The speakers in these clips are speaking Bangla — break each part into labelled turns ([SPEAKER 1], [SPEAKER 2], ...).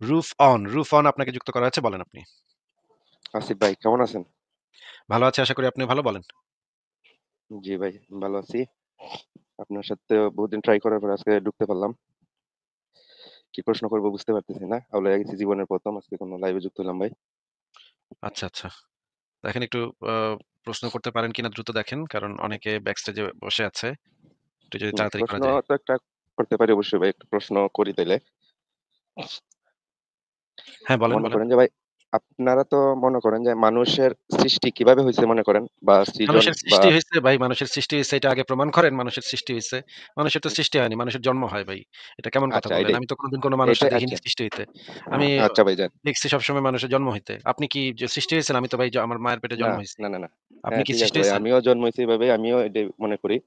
[SPEAKER 1] রুফ অন আপনাকে যুক্ত করা হয়েছে। বলেন আপনি।
[SPEAKER 2] আসিফ ভাই কেমন আছেন?
[SPEAKER 1] ভালো আছি আশা করি আপনিও ভালো। বলেন।
[SPEAKER 2] জি ভাই, ভালো আছি। আপনার সাথে বহুদিন ট্রাই করার পর আজকে ঢুকতে পারলাম। কি প্রশ্ন করবো বুঝতে পারতেছি না, আউলে গেছি জীবনের প্রথম আজকে কোনো লাইভে যুক্ত হলাম ভাই।
[SPEAKER 1] আচ্ছা, আচ্ছা। দেখেন একটু আ প্রশ্ন করতে পারেন কিনা দ্রুত দেখেন। কারণ অনেকে ব্যাক স্টেজে বসে আছে। একটু যদি তাড়াতাড়ি করা
[SPEAKER 2] প্রশ্ন
[SPEAKER 1] যায়।
[SPEAKER 2] তো একটা করতে পারি অবশ্যই ভাই, একটা প্রশ্ন করি তাইলে।
[SPEAKER 1] হ্যাঁ, বলেন,
[SPEAKER 2] মনে
[SPEAKER 1] বলেন।
[SPEAKER 2] করেন যে ভাই, আপনারা তো মনে করেন যে মানুষের সৃষ্টি কিভাবে হয়েছে মনে করেন, বা সৃজন
[SPEAKER 1] মানুষের
[SPEAKER 2] বা
[SPEAKER 1] সৃষ্টি হইছে ভাই, মানুষের সৃষ্টি হইছে এটা আগে প্রমাণ করেন মানুষের সৃষ্টি হইছে। মানুষের তো সৃষ্টি হয়নি, মানুষের জন্ম হয় ভাই। এটা কেমন কথা
[SPEAKER 2] আচ্ছা
[SPEAKER 1] বললেন?
[SPEAKER 2] এটাই,
[SPEAKER 1] আমি তো কোনদিন কোন মানুষকে
[SPEAKER 2] এটাই
[SPEAKER 1] দেখিনি
[SPEAKER 2] আচ্ছা।
[SPEAKER 1] সৃষ্টি হইতে। আমি
[SPEAKER 2] আচ্ছা ভাই যান।
[SPEAKER 1] দেখছি সবসময় মানুষের জন্ম হইতে। আপনি কি যে সৃষ্টি হয়েছেন? আমি তো ভাই আমার মায়ের পেটে
[SPEAKER 2] না
[SPEAKER 1] জন্ম হইছি।
[SPEAKER 2] না না না।
[SPEAKER 1] আপনি
[SPEAKER 2] হ্যাঁ
[SPEAKER 1] কি
[SPEAKER 2] ঠিক আছে
[SPEAKER 1] সৃষ্টি
[SPEAKER 2] ভাই,
[SPEAKER 1] হইছেন?
[SPEAKER 2] আমিও জন্ম হয়েছি এভাবে, আমিও এটাই মনে করি।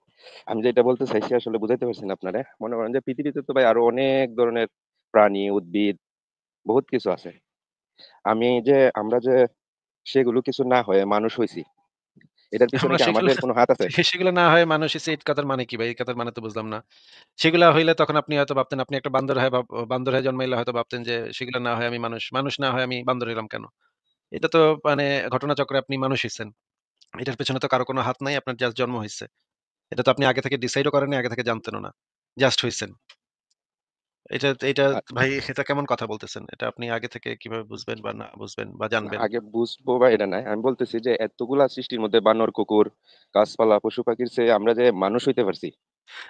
[SPEAKER 2] আমি যেটা বলতে চাইছি আসলে বুঝাইতে পারছি না আপনারে। মনে করেন যে পৃথিবীতে তো ভাই আরো অনেক ধরনের প্রাণী, উদ্ভিদ, বহুত কিছু আছে। আমরা যে সেগুলো কিছু না হয়ে মানুষ হইছি, এটার পিছনে
[SPEAKER 1] আমরা
[SPEAKER 2] কি
[SPEAKER 1] সেগুলা
[SPEAKER 2] আমাদের কোনো হাত আছে?
[SPEAKER 1] সেগুলা না হয় মানুষ হইছে এই কথার মানে কি ভাই? এই কথার মানে তো বুঝলাম না। সেগুলা হইলে তখন আপনি হয়তো ভাবতেন আপনি একটা বান্দর হয়ে বান্দর হয়ে জন্মাইলে হয়তো ভাবতেন যে সেগুলা না হয় আমি মানুষ। মানুষ না হয় আমি বান্দর হইলাম কেন? এটা তো মানে ঘটনাচক্রে আপনি মানুষ হইছেন। এটার পেছনে তো কারো কোনো হাত নাই। আপনার জাস্ট জন্ম হইছে। এটা তো আপনি আগে থেকে ডিসাইডও করেননি, আগে থেকে জানতেনও না। জাস্ট হইছেন। এটা
[SPEAKER 2] আ-
[SPEAKER 1] ভাই এটা কেমন কথা বলতেছেন? এটা আপনি আগে থেকে কিভাবে বুঝবেন বা না বুঝবেন বা জানবেন?
[SPEAKER 2] আগে বুঝবো বা এটা নাই, আমি বলতেছি যে এতগুলা সৃষ্টির মধ্যে বানর, কুকুর, গাছপালা, পশু পাখির চেয়ে আমরা যে মানুষ হইতে পারছি,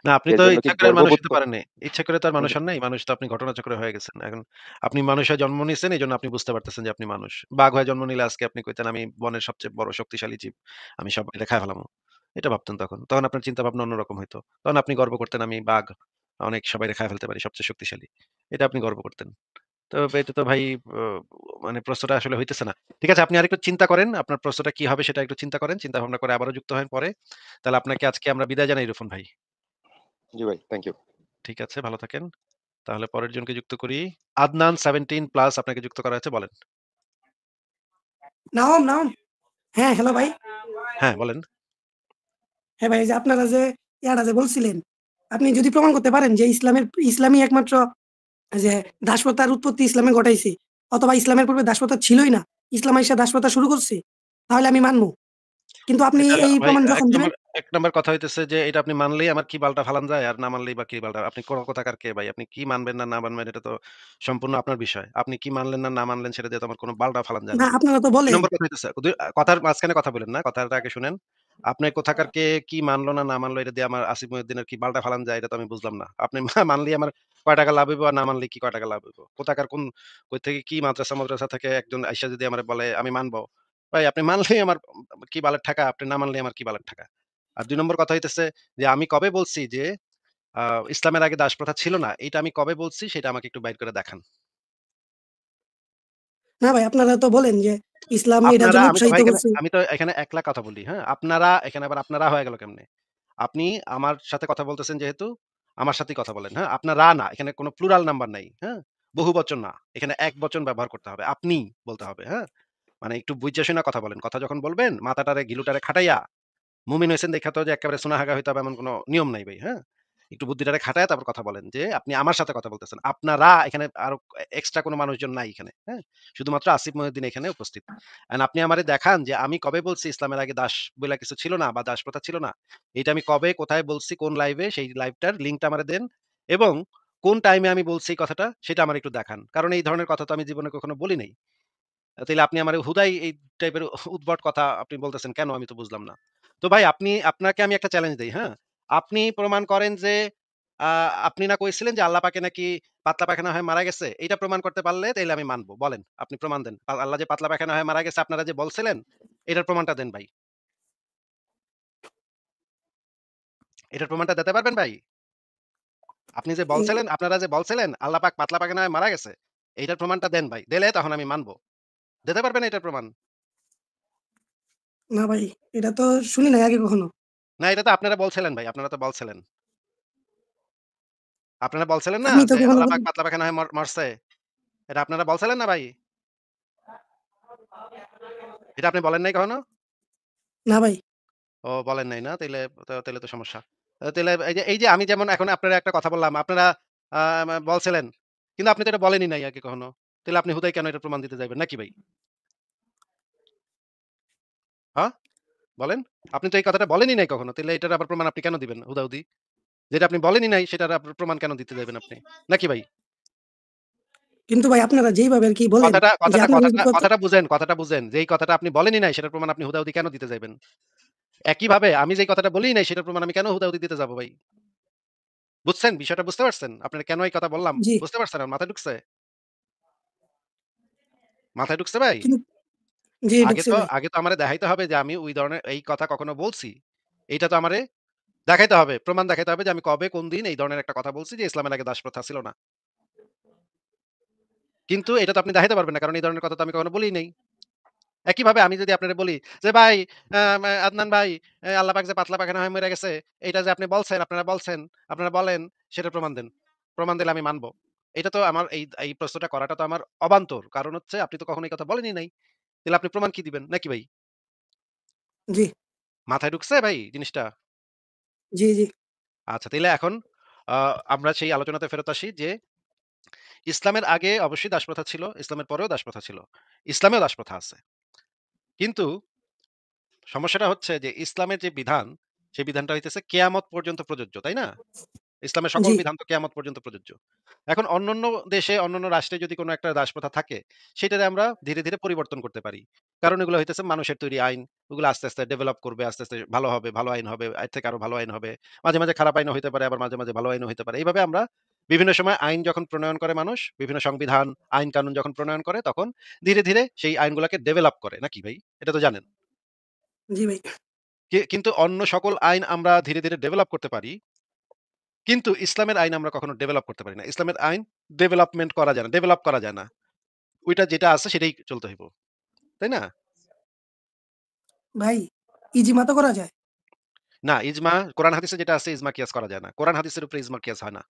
[SPEAKER 1] না আপনি
[SPEAKER 2] এর
[SPEAKER 1] তো
[SPEAKER 2] জন্য কি
[SPEAKER 1] ইচ্ছা করে মানুষ
[SPEAKER 2] গর্ববোধ
[SPEAKER 1] হতে পারেননি। ইচ্ছা করে তো আর
[SPEAKER 2] হুম,
[SPEAKER 1] মানুষ হন নাই। মানুষ তো আপনি ঘটনাচক্রে হয়ে গেছেন। এখন আপনি মানুষ হয়ে জন্ম নিছেন এজন্য আপনি বুঝতে পারতেছেন যে আপনি মানুষ। বাঘ হয়ে জন্ম নিলে আজকে আপনি কইতেন আমি বনের সবচেয়ে বড় শক্তিশালী জীব। আমি সবাইরে খায় ফেলামু। এটা ভাবতেন তখন। তখন আপনার চিন্তা ভাবনা অন্যরকম হইতো। তখন আপনি গর্ব করতেন আমি বাঘ। অনেক সবাইরে খায় ফেলতে পারি, সবচেয়ে শক্তিশালী। এটা আপনি গর্ব করতেন। তো এটা তো ভাই অ মানে প্রশ্নটা আসলে হইতেছে না। ঠিক আছে আপনি আরেকটু চিন্তা করেন। আপনার প্রশ্নটা কি হবে সেটা একটু চিন্তা করেন। চিন্তা ভাবনা করে আবারও যুক্ত হয়েন পরে। তাহলে আপনাকে আজকে আমরা বিদায় জানাই ইরফান ভাই।
[SPEAKER 2] জি ভাই থ্যাংক ইউ।
[SPEAKER 1] ঠিক আছে, ভালো থাকেন। তাহলে পরের জনকে যুক্ত করি। আদনান 17 প্লাস আপনাকে যুক্ত করা হয়েছে। বলেন।
[SPEAKER 3] নাওম, নাওম। হ্যাঁ, হ্যালো ভাই।
[SPEAKER 1] হ্যাঁ, বলেন।
[SPEAKER 3] হ্যাঁ ভাই, এই যে আপনারা যে ইয়াটা যে বলছিলেন, আপনি যদি প্রমাণ করতে পারেন যে ইসলামই একমাত্র যে দাসপ্রথার উৎপত্তি ইসলামে ঘটাইছে, অথবা ইসলামের পূর্বে দাসপ্রথা ছিলই না, ইসলাম আইসা দাসপ্রথা শুরু করছে, তাহলে আমি মানব। কিন্তু আপনি
[SPEAKER 1] এটা
[SPEAKER 3] এই
[SPEAKER 1] ভাই
[SPEAKER 3] প্রমাণ যখন দিবেন।
[SPEAKER 1] ১ নাম্বার কথা হইতেছে যে এটা আপনি মানলেই আমার কি বালটা ফালান যায় আর না মানলেই বা কি বালটা। আপনি কোন কোথাকার কে ভাই? আপনি কি মানবেন না, না মানবেন এটা তো সম্পূর্ণ আপনার বিষয়। আপনি কি মানলেন না, না মানলেন সেটা দিয়ে তো আমার কোন বালটা ফালান যায়
[SPEAKER 3] না,
[SPEAKER 1] না।
[SPEAKER 3] আপনারা তো
[SPEAKER 1] ২
[SPEAKER 3] বলেন।
[SPEAKER 1] নম্বর কথা হইতেছে কথার মাঝখানে কথা বলেন না। কথাটা আগে শুনেন। আপনি কোথাকার কে কি মানলো না, না মানলো এটা দিয়ে আমার আসিফ মহিউদ্দিনের কি বালটা ফালান যায় এটা তো আমি বুঝলাম না। আপনি মানলেই আমার কয় টাকা লাভ হইবো আর না মানলেই কি কয় টাকা লাভ হইবো? কোথাকার কই থেকে কি মাদ্রাসা থেকে একজন আইসা যদি আমারে বলে আমি মানবো। ভাই আপনি মানলেই আমার কি বালের ঠাকা, আপনি না মানলেই আমার কি বালের ঠাকা। আর ২ নম্বর কথা হইতেছে যে আমি কবে বলছি যে আ ইসলামের আগে দাসপ্রথা ছিল না, এটা আমি কবে বলছি সেটা আমাকে একটু বাইর করে দেখান।
[SPEAKER 3] না ভাই, আপনারা তো বলেন যে ইসলাম এটার জন্য
[SPEAKER 1] আমি তো ভাই
[SPEAKER 3] উৎসাহিত করছে।
[SPEAKER 1] আমি তো এখানে একলা কথা বলি, হ্যাঁ? এখানে আবার আপনারা হয়ে গেল কেমনে? আপনি আমার সাথে কথা বলতেছেন যেহেতু, আমার সাথেই কথা বলেন, হ্যাঁ? আপনারা না, এখানে কোন প্লুরাল নাম্বার নাই, হ্যাঁ? বহুবচন না। এখানে একবচন ব্যবহার করতে হবে। আপনি বলতে হবে, হ্যাঁ? মানে একটু বুইঝা শুইনা কথা বলেন। কথা যখন বলবেন মাথাটারে ঘিলুটারে খাটাইয়া মুমিন হইছেন দেইখা তো যে একেবারে সুনাহাগা হইতে হবে এমন কোন নিয়ম নাই ভাই, হ্যাঁ? একটু বুদ্ধিটারে খাটায় তারপর কথা বলেন যে, আপনি আমার সাথে কথা বলতেছেন। আপনারা এখানে আরো এক্সট্রা কোন মানুষজন নাই এখানে, হ্যাঁ? শুধুমাত্র আসিফ মহিউদ্দিন এখানে উপস্থিত। আপনি আমারে দেখান যে আমি কবে বলছি ইসলামের আগে দাস বইলা কিছু ছিল না বা দাসপ্রথা ছিল না। এটা আমি কবে কোথায় বলছি কোন লাইভে সেই লাইভটার লিঙ্কটা আমারে দেন এবং কোন টাইমে আমি বলছি এই কথাটা সেটা আমারে একটু দেখান। কারণ এই ধরনের কথা তো আমি জীবনে কখনো বলি নাই। তাইলে আপনি আমারে হুদাই এই টাইপের উদ্ভট কথা আপনি বলতেছেন কেন আমি তো বুঝলাম না। তো ভাই আপনাকে আমি একটা চ্যালেঞ্জ দেই, হ্যাঁ? আপনি প্রমাণ করেন যে আ আপনি না কইছিলেন যে আল্লাহ পাকে নাকি পাতলা পায়খানা হয়ে মারা গেছে। এইটা প্রমাণ করতে পারলে তাইলে আমি মানব। বলেন, আপনি প্রমাণ দেন। আল্লাহ যে পাতলা পায়খানা হয়ে মারা গেছে আপনারা যে বলছিলেন, এটার প্রমাণটা দেন ভাই। এটার প্রমাণটা দিতে পারবেন ভাই? আপনি যে বলছিলেন আপনারা যে বলছিলেন আল্লাহ পাক পাতলা পায়খানা হয়ে মারা গেছে। এইটার প্রমাণটা দেন ভাই। দিলে তখন আমি মানব। দিতে পারবেন এটার প্রমাণ?
[SPEAKER 3] না ভাই, এটা তো শুনি নাই আগে কখনো।
[SPEAKER 1] না এটা তো আপনারা বলছিলেন ভাই। আপনারা তো বলছিলেন। আপনারা বলছিলেন না
[SPEAKER 3] আমি তো
[SPEAKER 1] যে
[SPEAKER 3] কখনো
[SPEAKER 1] আল্লাহ
[SPEAKER 3] বলি।
[SPEAKER 1] পাক পাতলা পায়খানা হয়ে মরছে? এটা আপনারা বলছিলেন না ভাই? এটা আপনি বলেন নাই কখনো?
[SPEAKER 3] না ভাই।
[SPEAKER 1] বলেন নাই না? তাইলে তো সমস্যা। তাইলে এই যে আমি যেমন এখন আপনারা একটা কথা বললাম, আপনারা বলছিলেন। কিন্তু আপনি তো এটা বলেনই নাই আগে কখনো। তাহলে আপনি হুদাই কেন এটা প্রমাণ দিতে যাবেন নাকি ভাই? হ্যাঁ? বলেন। আপনি তো এই কথাটা বলেনই নাই কখনো। তাহলে এটার আবার প্রমাণ আপনি কেন দিবেন হুদাহুদি? যেটা আপনি বলেনই নাই সেটার প্রমাণ কেন দিতে যাবেন আপনি? নাকি ভাই?
[SPEAKER 3] কিন্তু ভাই আপনারা যেইভাবে আরকি বলেন
[SPEAKER 1] কথাটা
[SPEAKER 3] যে
[SPEAKER 1] কথাটা
[SPEAKER 3] আপনারা যদি
[SPEAKER 1] কথাটা
[SPEAKER 3] কথা
[SPEAKER 1] কথাটা বুঝেন। যেই কথাটা আপনি বলেনই নাই সেটার প্রমাণ আপনি হুদাহুদি কেন দিতে যাইবেন? একইভাবে আমি যেই কথাটা বলিই নাই সেটার প্রমাণ আমি কেন হুদাহুদি দিতে যাব ভাই? বুঝছেন? বিষয়টা বুঝতে পারছেন? আপনারা কেন এই কথা বললাম?
[SPEAKER 3] জি,
[SPEAKER 1] বুঝতে পারছেন? আর মাথায় ঢুকছে? মাথায় ঢুকছে ভাই?
[SPEAKER 3] কিন জি ঢুকছে ভাই।
[SPEAKER 1] আগে তো আমারে দেখাইতে হবে যে আমি ওই ধরনের এই কথা কখনো বলছি। এইটা তো আমারে দেখাইতে হবে। প্রমাণ দেখাইতে হবে যে আমি কবে কোন দিন এই ধরনের একটা কথা বলছি যে ইসলামের আগে দাসপ্রথা ছিল না। কিন্তু এটা তো আপনি দেখাইতে পারবেন না। কারণ এই ধরনের কথা তো আমি কখনো বলিই নাই। একইভাবে আমি যদি আপনারে বলি যে, "ভাই আদনান ভাই আল্লাহ পাক যে পাতলা পায়খানা হয়ে মইরা গেছে, এইটা যে আপনি বলছেন, আপনারা বলেন সেটার প্রমাণ দেন। প্রমাণ দিলে আমি মানব।" এটা তো আমার এই প্রশ্নটা করাটা তো আমার অবান্তর। কারণ হচ্ছে আপনি তো কখনো এই কথা বলেনই নাই। তাহলে আপনি প্রমাণ কি দিবেন? নাকি ভাই?
[SPEAKER 3] জি,
[SPEAKER 1] মাথায় ঢুকছে ভাই জিনিসটা?
[SPEAKER 3] জি, জি,
[SPEAKER 1] আচ্ছা তাইলে এখন আ আমরা সেই আলোচনাতে ফেরত আসি যে ইসলামের আগে অবশ্যই দাসপ্রথা ছিল, ইসলামের পরেও দাসপ্রথা ছিল। ইসলামেও দাসপ্রথা আছে। কিন্তু সমস্যাটা হচ্ছে যে ইসলামের যে বিধান, সেই বিধানটা হইতেছে কেয়ামত পর্যন্ত প্রযোজ্য, তাই না? ইসলামের সকল
[SPEAKER 3] জি,
[SPEAKER 1] বিধান তো কেয়ামত পর্যন্ত প্রযোজ্য। এখন অন্যান্য দেশে, অন্যান্য রাষ্ট্রে যদি কোনো একটা দাসপ্রথা থাকে, সেটারে আমরা ধীরে, ধীরে পরিবর্তন করতে পারি। কারণ এগুলো হইতেছে মানুষের তৈরি আইন। ওগুলো আস্তে, আস্তে ডেভেলপ করবে, আস্তে, আস্তে ভালো হবে, ভালো আইন হবে, এর থেকে আরো ভালো আইন হবে। মাঝে, মাঝে খারাপ আইনও হইতে পারে, আবার মাঝে, মাঝে ভালো আইনও হইতে পারে। এইভাবে আমরা বিভিন্ন সময় আইন যখন প্রণয়ন করে মানুষ, বিভিন্ন সংবিধান, আইন-কানুন যখন প্রণয়ন করে, তখন ধীরে, ধীরে সেই আইনগুলাকে ডেভেলপ করে, নাকি ভাই? এটা তো জানেন।
[SPEAKER 3] জি ভাই।
[SPEAKER 1] কিন্তু অন্য সকল আইন আমরা ধীরে, ধীরে ডেভেলপ করতে পারি। কিন্তু ইসলামের আইন আমরা কখনো ডেভেলপ করতে পারি না। ইসলামের আইন ডেভেলপমেন্ট করা যায় না, ডেভেলপ করা যায় না। ওইটা যেটা আছে সেটাই চলতে হইব। তাই না?
[SPEAKER 3] ভাই ইজিমা তো করা যায়।
[SPEAKER 1] না, ইজমা কোরআন হাদিসে যেটা আছে ইজমা কিয়াস করা যায় না। কোরআন হাদিসের উপরে ইজমা কিয়াস হয় না।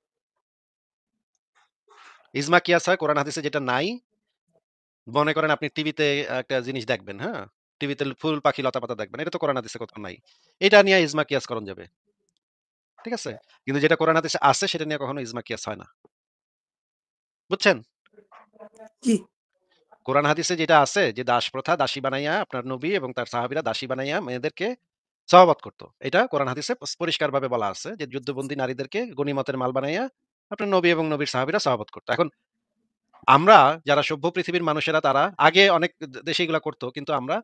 [SPEAKER 1] ইজমা কিয়াস হয় কোরআন হাদিসে যেটা নাই, মনে করেন আপনি টিভিতে একটা জিনিস দেখবেন, হ্যাঁ? টিভিতে ফুল, পাখি, লতাপাতা দেখবেন। এটা তো কোরআন হাদিসে কোথাও নাই। এটা নিয়ে ইজমা কিয়াস করণ যাবে। ঠিক আছে? কিন্তু যেটা কোরআন হাদিসে আছে সেটা নিয়ে কখনো ইজমা কিয়াস হয় না। বুঝছেন?
[SPEAKER 3] জি,
[SPEAKER 1] কোরআন হাদিসে যেটা আছে যে দাসপ্রথা, দাসী বানাইয়া আপনার নবী এবং তার সাহাবীরা দাসী বানাইয়া মেয়েদেরকে সওয়াবত করত। এটা কোরআন হাদিসে পরিষ্কারভাবে বলা আছে যে যুদ্ধবন্দী নারীদেরকে গনিমতের মাল বানাইয়া আপনার নবী এবং নবীর সাহাবীরা সওয়াবত করত। এখন আমরা যারা সভ্য পৃথিবীর মানুষেরা তারা আগে অনেক দেশে এগুলা করত। কিন্তু আমরা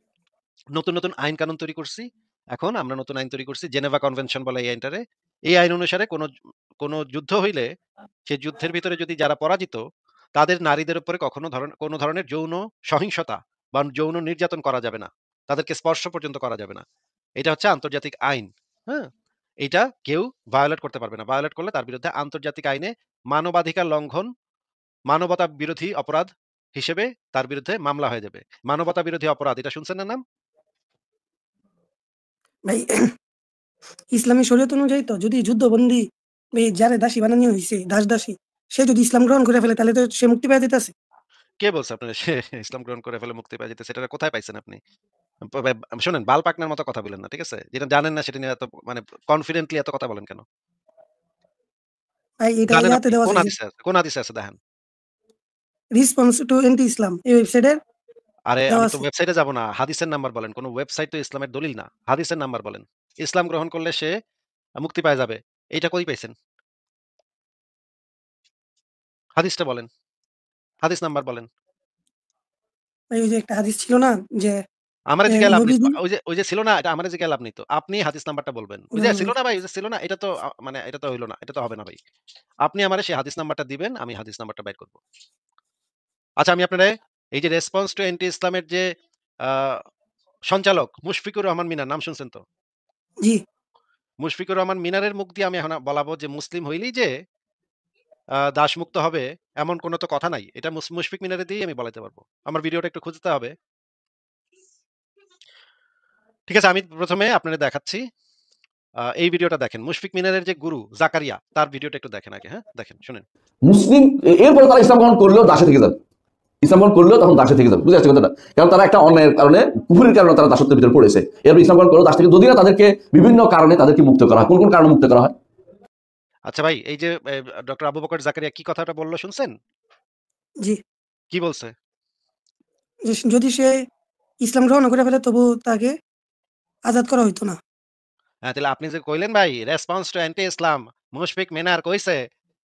[SPEAKER 1] নতুন, নতুন আইন কানুন তৈরি করছি। এখন আমরা নতুন আইন তৈরি করছি। জেনেভা কনভেনশন বলে এই আইনটারে। এই আইন অনুসারে কোন যুদ্ধ হইলে সেই যুদ্ধের ভিতরে যদি যারা পরাজিত তাদের নারীদের উপরে কখনো কোন ধরনের যৌন সহিংসতা বা যৌন নির্যাতন করা যাবে না। তাদেরকে স্পর্শ পর্যন্ত করা যাবে না। এটা হচ্ছে আন্তর্জাতিক আইন। হ্যাঁ? এইটা কেউ ভায়োলেট করতে পারবে না। ভায়োলেট করলে তার বিরুদ্ধে আন্তর্জাতিক আইনে মানবাধিকার লঙ্ঘন, মানবতা বিরোধী অপরাধ হিসেবে তার বিরুদ্ধে মামলা হয়ে যাবে। মানবতা বিরোধী অপরাধ এটা শুনছেন না নাম?
[SPEAKER 3] ভাই ইসলামী শরীয়ত অনুযায়ী তো যদি যুদ্ধবন্দী যারে দাসী বানানি হইছে, দাস-দাসী সে যদি ইসলাম গ্রহণ করে ফেলে তাহলে তো সে মুক্তি পেয়ে যাইতাছে।
[SPEAKER 1] কে বলছে আপনার সে ইসলাম গ্রহণ করে ফেলে মুক্তি পেয়ে যেতেছে? এটা কোথায় পাইছেন আপনি? ব বে শোনেন বাল পাকনার মতো কথা বলেন না। ঠিক আছে? যেটা জানেন না সেটা নিয়ে এত মানে কনফিডেন্টলি এত কথা বলেন কেন?
[SPEAKER 3] ভাই এটা
[SPEAKER 1] জানেন
[SPEAKER 3] ইয়াতে
[SPEAKER 1] আপনি
[SPEAKER 3] দেওয়া
[SPEAKER 1] কোন
[SPEAKER 3] যায় যে
[SPEAKER 1] হাদিসে আছে? কোন হাদিসে আছে দেখান।
[SPEAKER 3] রেসপন্স টু এন্টি ইসলাম এই ওয়েবসাইটের
[SPEAKER 1] আরে
[SPEAKER 3] দেওয়া
[SPEAKER 1] আমি তো
[SPEAKER 3] আছে।
[SPEAKER 1] ওয়েবসাইটে যাব না। হাদিসের নাম্বার বলেন। কোন ওয়েবসাইট তো ইসলামের দলিল না। হাদিসের নাম্বার বলেন। ইসলাম গ্রহণ করলে সে মুক্তি পেয়ে যাবে। এইটা কই পাইছেন? হাদিসটা বলেন। হাদিস নাম্বার বলেন।
[SPEAKER 3] ভাই ওই যে একটা হাদিস ছিল না যে
[SPEAKER 1] আমারে জিগায় লাভ নেই তো।
[SPEAKER 3] নবীজি
[SPEAKER 1] ওই যে ছিল না এটা আমারে জিগায় লাভ নেই তো। আপনি হাদিস নাম্বারটা বলবেন। ওই যে ছিল না ভাই, ওই যে ছিল না এটা তো মানে এটা তো হইল না। এটা তো হবে না ভাই। আপনি আমারে সেই হাদিস নাম্বারটা দিবেন, আমি হাদিস নাম্বারটা বের করব। আচ্ছা আমি আপনারে এই যে রেসপন্স টু এন্টি ইসলামের যে আ সঞ্চালক মুশফিকুর রহমান মিনার নাম শুনছেন তো?
[SPEAKER 3] জি,
[SPEAKER 1] মুশফিকুর রহমান মিনারের মুখ দিয়ে আমি এখন বলাবো যে মুসলিম হইলেই যে দাসমুক্ত হবে এমন কোন তো কথা নাই। এটা মুশফিক মিনারে দিয়েই আমি বলাইতে পারব। আমার ভিডিওটা একটু খুঁজতে হবে। ঠিক আছে আমি ১ম এ আপনারে দেখাচ্ছি। এই ভিডিওটা দেখেন। মুশফিক মিনারের যে গুরু জাকারিয়া তার ভিডিওটা একটু দেখেন আগে, হ্যাঁ? দেখেন, শুনেন।
[SPEAKER 4] মুসলিম এরপরে তারা ইসলাম গ্রহণ করলেও দাসে থেকে যান। ইসলাম গ্রহণ করলেও তখন দাসে থেকে যান। বুঝে আসছে কথাটা? কারণ তারা একটা অন্যায়ের কারণে কুফুরির কারণে তারা দাসত্বের ভিতরে পড়েছে। এরপর ইসলাম গ্রহণ করলেও দাস থেকে যদি না তাদেরকে বিভিন্ন কারণে তাদেরকে মুক্ত করা হয়। কোন কোন কারণে মুক্ত করা হয়?
[SPEAKER 1] আচ্ছা ভাই এই যে ডক্টর আবু বকর জাকারিয়া কি কথাটা বলল শুনছেন?
[SPEAKER 3] জি,
[SPEAKER 1] কি বলছে?
[SPEAKER 3] যে যদি সে ইসলাম গ্রহণ করে ফেলে তবু তাকে আজাদ করা হইতো না।
[SPEAKER 1] হ্যাঁ, তাহলে আপনি যে কইলেন ভাই রেসপন্স টু অ্যান্টি ইসলাম মুশফিক মিনার কইছে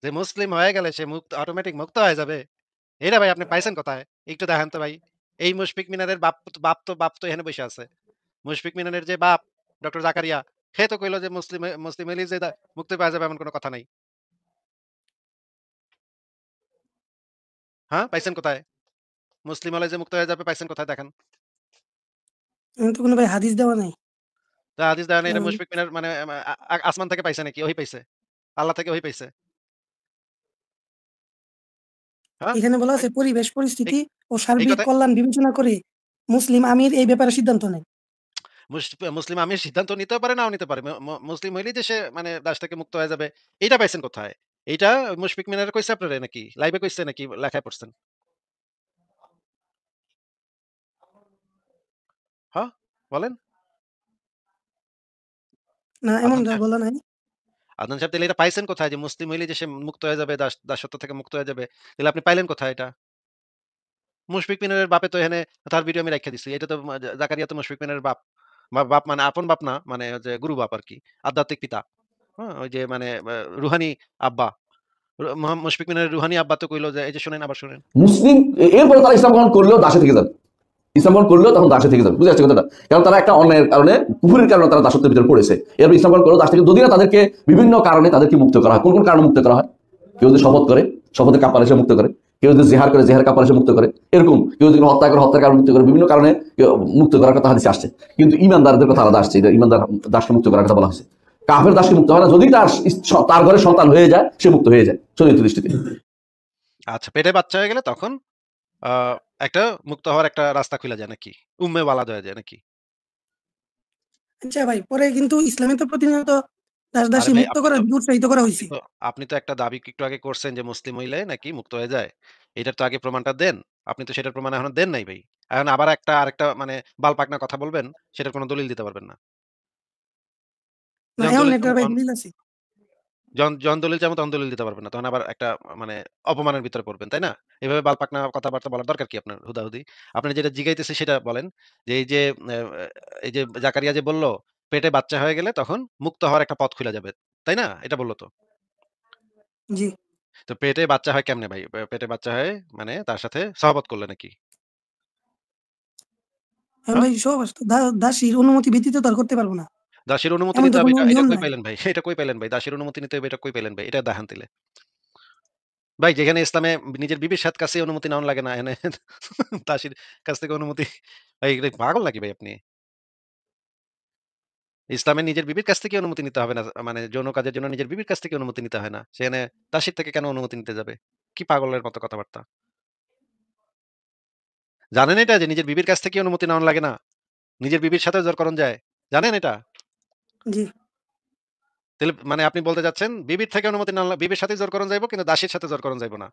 [SPEAKER 1] যে মুসলিম হয়ে গেলে সে মুক্ত অটোমেটিক মুক্ত হয়ে যাবে। এটা ভাই আপনি পাইছেন কোথায়? একটু দেখান তো ভাই। এই মুশফিক মিনারের বাপ তো এখানে বইসা আছে। মুশফিক মিনারের যে বাপ ডক্টর জাকারিয়া সে তো কইল যে মুসলিম হইলেই যে মুক্তি পাওয়া যাবে এমন কোনো কথা নাই। হ্যাঁ, পাইছেন কোথায়? মুসলিম হলে যে মুক্ত হয়ে যাবে পাইছেন কোথায় দেখান?
[SPEAKER 3] এখানে তো কোনো ভাই হাদিস দেওয়া নাই।
[SPEAKER 1] তো হাদিস দেওয়া নেই এটা
[SPEAKER 3] কারণ
[SPEAKER 1] মুশফিক মিনার মানে আসমান থেকে পাইছে নাকি? ওহি পাইছে? আল্লাহ থেকে ওহি পাইছে? হ্যাঁ?
[SPEAKER 3] এখানে বলা
[SPEAKER 1] ভাই
[SPEAKER 3] আছে পরিবেশ
[SPEAKER 1] এই
[SPEAKER 3] পরিস্থিতি ও
[SPEAKER 1] এই
[SPEAKER 3] সার্বিক
[SPEAKER 1] কথায়
[SPEAKER 3] কল্যাণ বিবেচনা করে মুসলিম আমির এই ব্যাপারে সিদ্ধান্ত নেয়।
[SPEAKER 1] মুসলিম আমির সিদ্ধান্ত নিতেও পারে নাও নিতে পারে। মুসলিম হইলেই যে সে মানে দাস থেকে মুক্ত হয়ে যাবে। এইটা পাইছেন কোথায়? এইটা মুশফিক মিনার কইছে আপনারে নাকি? লাইভে কইছে নাকি লেখায় পড়ছেন? হ্যাঁ? বলেন।
[SPEAKER 3] না
[SPEAKER 1] আদনান
[SPEAKER 3] এমনটা
[SPEAKER 1] সাহেব
[SPEAKER 3] বলা নাই।
[SPEAKER 1] আদনান সাহেব তাহলে এটা পাইছেন কোথায় যে মুসলিম হইলেই যে সে মুক্ত হয়ে যাবে, দাসত্ব থেকে মুক্ত হয়ে যাবে। তাহলে আপনি পাইলেন কোথায় এটা? মুশফিক মিনারের বাপে তো এখানে তার ভিডিও আমি রাইখা দিছি। এটা তো জাকারিয়া তো মুশফিক মিনারের বাপ। বাপ মানে আপন বাপ না, মানে যে গুরু বাপ আরকি। আধ্যাত্মিক পিতা। হ্যাঁ? ওই যে মানে রুহানি আব্বা। মুশফিক মিনারের রুহানি আব্বা তো কইল যে এই যে শুনেন আবার শুনেন।
[SPEAKER 4] মুসলিম এরপরে তারা ইসলাম গ্রহণ করলেও দাসে থেকে যাবে। ইসলাম গ্রহণ করলেও তখন দাসে থেকে যাবে, বুঝে আসছে কথাটা? কারণ তারা একটা অন্যায়ের কারণে, কুফুরির কারণে তারা দাসত্বের ভিতরে পড়েছে। এরপর ইসলাম গ্রহণ করলেও দাস থেকে, যদি না তাদেরকে বিভিন্ন কারণে তাদেরকে মুক্ত করা হয়। কোন কোন কারণে মুক্ত করা হয়? কেউ যদি শপথ করে, শপথের কাপড় এসে মুক্ত করে। কেউ যদি জেহার করে, জেহার কাপড় এসে মুক্ত করে। এরকম কেউ যদি হত্যা করে, হত্যার কারণে মুক্ত করে। বিভিন্ন কারণে মুক্ত করার কথা হাদিসে আসছে। কিন্তু ইমানদারদের কথা আলাদা আসছে। ইমানদার দাসকে মুক্ত করার কথা বলা হয়েছে। কাফের দাসকে মুক্ত হয় না, যদি তার ঘরে সন্তান হয়ে যায়, সে মুক্ত হয়ে যায় শরীয়তের দৃষ্টিতে।
[SPEAKER 1] আচ্ছা পেটে বাচ্চা হয়ে গেলে তখন আ একটা মুক্ত হওয়ার একটা রাস্তা খুলে যায় নাকি? উম্মে ওয়ালাদ হয়ে যায় নাকি?
[SPEAKER 3] আচ্ছা ভাই পরে কিন্তু ইসলামে তো প্রতিনিয়ত
[SPEAKER 1] আরে
[SPEAKER 3] দাস-দাসী
[SPEAKER 1] ভাই
[SPEAKER 3] মুক্ত করার দিকে উৎসাহিত করা
[SPEAKER 1] আপনি
[SPEAKER 3] হইছে।
[SPEAKER 1] তো আপনি তো একটা দাবি একটু আগে করছেন যে মুসলিম হইলে নাকি মুক্ত হয়ে যায়। এটার তো আগে প্রমাণটা দেন। আপনি তো সেটার প্রমাণ এখনো দেন নাই ভাই। এখন আবার আরেকটা মানে বালপাকনা কথা বলবেন, সেটার কোনো দলিল দিতে পারবেন না।
[SPEAKER 3] না
[SPEAKER 1] যেমন
[SPEAKER 3] এখন
[SPEAKER 1] দলিল চান
[SPEAKER 3] এটার ভাই
[SPEAKER 1] তখন
[SPEAKER 3] দলিল আছে।
[SPEAKER 1] যখন দলিল চাবো তখন দলিল দিতে পারবেন না। তখন আবার একটা মানে অপমানের ভিতরে পড়বেন, তাই না? এভাবে বালপাকনা কথাবার্তা বলার দরকার কি আপনার হুদাহুদি? আপনি যেটা জিগাইতেছি সেটা বলেন। যে এই যে জাকারিয়া যে বলল, পেটে বাচ্চা হয়ে গেলে তখন মুক্ত হওয়ার একটা পথ খুলে যাবে। তাই না? এটা বলল তো।
[SPEAKER 3] জি।
[SPEAKER 1] তো পেটে বাচ্চা হয় কেমনে ভাই? পেটে বাচ্চা হয় মানে তার সাথে সহবত করলে নাকি?
[SPEAKER 3] এখন
[SPEAKER 1] হ্যাঁ?
[SPEAKER 3] ভাই সব দাসীর অনুমতি ব্যতীত তো আর করতে পারব না।
[SPEAKER 1] দাসের অনুমতি
[SPEAKER 3] এমন
[SPEAKER 1] নিতে
[SPEAKER 3] তো
[SPEAKER 1] হবে
[SPEAKER 3] কোনো
[SPEAKER 1] এটা
[SPEAKER 3] নিয়ম
[SPEAKER 1] কই
[SPEAKER 3] নাই।
[SPEAKER 1] পাইলেন ভাই? এটা কই পাইলেন ভাই? দাসের অনুমতি নিতে হবে এটা কই পাইলেন ভাই? এটা দেখান তাইলে। ভাই যেখানে ইসলামে নিজের বিবির কাছে অনুমতি নেওয়া লাগে না, এখানে দাসীর কাছ থেকে অনুমতি ভাই এটা পাগল নাকি ভাই আপনি? ইসলামে নিজের বিবির কাছ থেকে অনুমতি নিতে হবে না। মানে যৌন কাজের জন্য নিজের বিবির কাছ থেকে অনুমতি নিতে হয় না। সেখানে দাসীর থেকে কেন অনুমতি নিতে যাবে? কি পাগলের মতো কথাবার্তা। জানেন এটা যে নিজের বিবির কাছ থেকে অনুমতি নেওয়া লাগে না? নিজের বিবির সাথেও জোর করণ যায়। জানেন এটা?
[SPEAKER 3] জি,
[SPEAKER 1] তাহলে মানে আপনি বলতে চাচ্ছেন বিবির থেকে অনুমতি না বিবির সাথে জোর করণ যাইব কিন্তু দাসীর সাথে জোর করণ যাইব না।